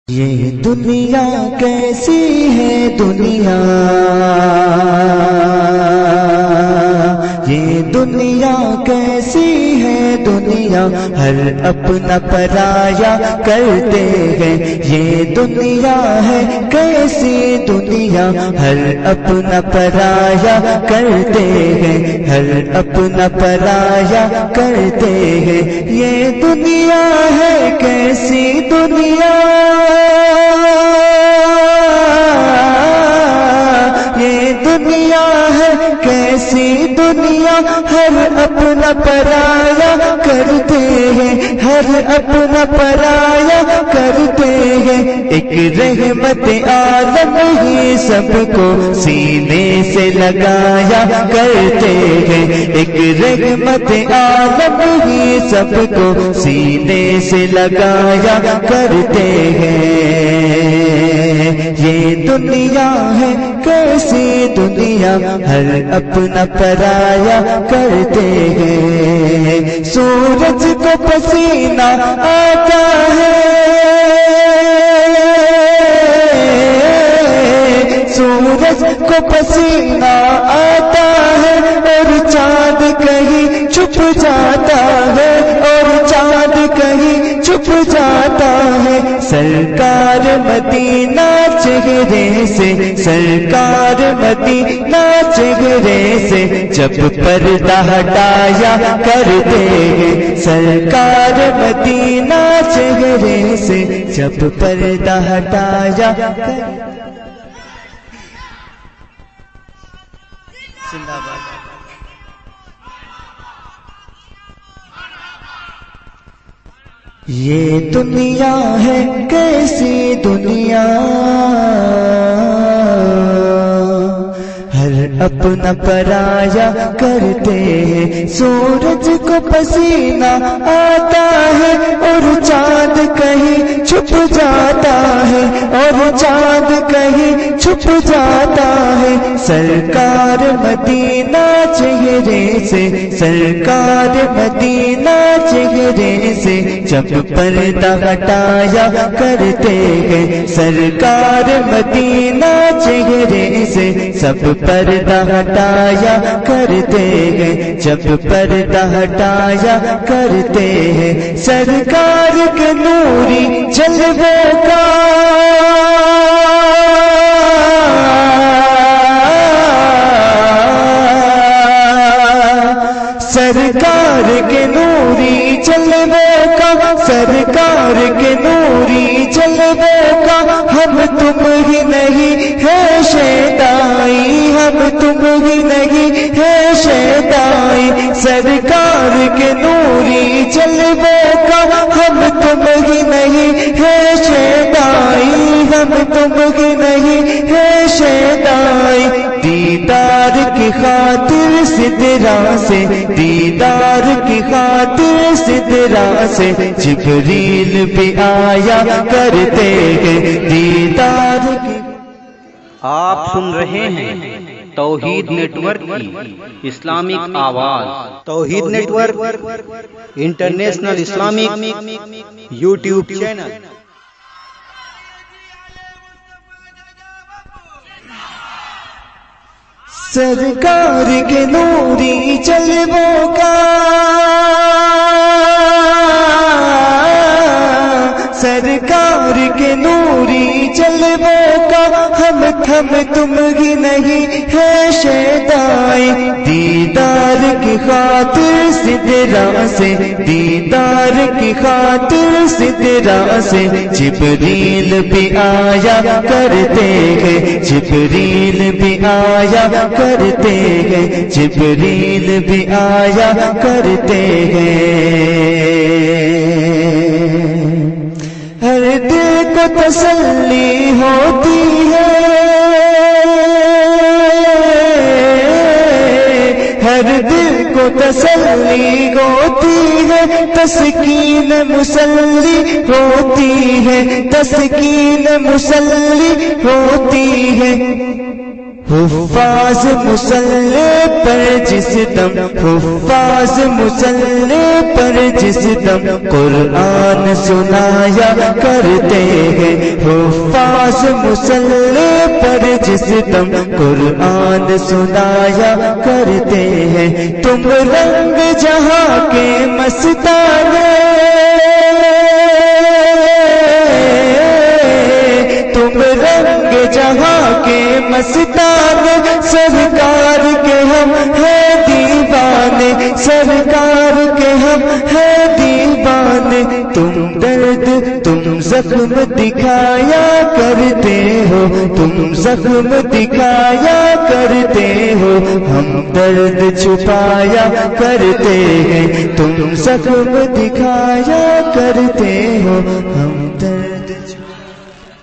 یہ دنیا کیسی ہے دنیا، یہ دنیا کیسی ہے دنیا، ہر اپنا پرایا کرتے ہیں۔ یہ دنیا ہے کیسی دنیا، ہر اپنا پرایا کرتے ہیں، ہر اپنا پرایا کرتے ہیں۔ یہ دنیا ہے کیسی دنیا، یہ دنیا ہے کیسی دنیا، ہر اپنا پرایا کرتے ہیں، ہر اپنا پرایا کرتے ہیں۔ ایک رحمت عالم ہی سب کو سینے سے لگایا کرتے ہیں، ایک رحمت عالم ہی سب کو سینے سے لگایا کرتے ہیں۔ یہ دنیا ہے کیسی دنیا، ہر اپنا پرایا کرتے ہیں۔ سورج کو پسینہ آتا ہے، سورج کو پسینہ آتا ہے، اور چاند کہیں چھپ جاتا ہے، اور چاند کہیں چھپ جاتا ہے۔ سرکار مدینہ چہرے سے، سرکار مدینہ چہرے سے جب پردہ ہٹایا کرتے ہیں، سرکار مدینہ چہرے سے جب پردہ ہٹایا کرتے ہیں۔ زندہ باد۔ یہ دنیا ہے کیسی دنیا، ہر اپنا پرایا کرتے ہیں۔ سورج کو پسینہ آتا ہے، اور چاند کہیں چھپ جاتا ہے، اور چاند کہیں چھپ جاتا ہے۔ سرکار مدینہ چہرے سے، سرکار مدینہ چہرے سے جب پردہ ہٹایا کرتے ہیں، سرکار مدینہ چہرے سے سب پردہ ہٹایا کرتے ہیں، جب پردہ ہٹایا کرتے ہیں۔ سرکار کے نوری جلووں کا سرکار کے نوری جلووں کا، سرکار کے نوری جلووں کا ہم تم ہی نہیں ہے شیدائی، ہم تم ہی نہیں ہے شیدائی۔ سرکار کے نوری جلووں کا ہم تم ہی نہیں ہے شیدائی، ہم تم ہی نہیں ہے شیدائی۔ دیدار کی خاطر سدرا سے، دیدار کی خاطر سدرا سے جبریل بھی آیا کرتے ہیں، دیدار کی۔ آپ سن رہے ہیں توحید نیٹ ورک کی اسلامک آواز، Tauheed network international Islamic YouTube channel. سرکار کے نوری جلووں کا، سرکار کے نوری جلووں کا ہم تم ہی نہیں ہے شیدائی۔ دیدار کی خاطر سدرا سے، دیدار کی خاطر سدرا سے جبریل بھی آیا کرتے ہیں، جبریل بھی آیا کرتے ہیں، جبریل بھی آیا کرتے ہیں۔ ہر دل کو تسلی ہوتی ہے، ہر دل کو تسلی ہوتی ہے، تسکین مسلی ہوتی ہے، تسکین مسلی ہوتی ہے۔ حفاظ مصلی پر جس دم، حفاظ مصلی پر جس دم قرآن سنایا کرتے ہیں، حفاظ مصلی پر جس دم قرآن سنایا کرتے ہیں، تم رنگ جہاں کے مستانے، تم رنگ جہاں کے مستانے، سرکار کے ہم ہیں دیوانے، سرکار کے ہم ہیں دیوانے، تم درد تم زخم دکھایا کرتے ہو، تم زخم دکھایا کرتے ہو، ہم درد چھپایا کرتے ہیں، تم زخم دکھایا کرتے ہو، ہم درد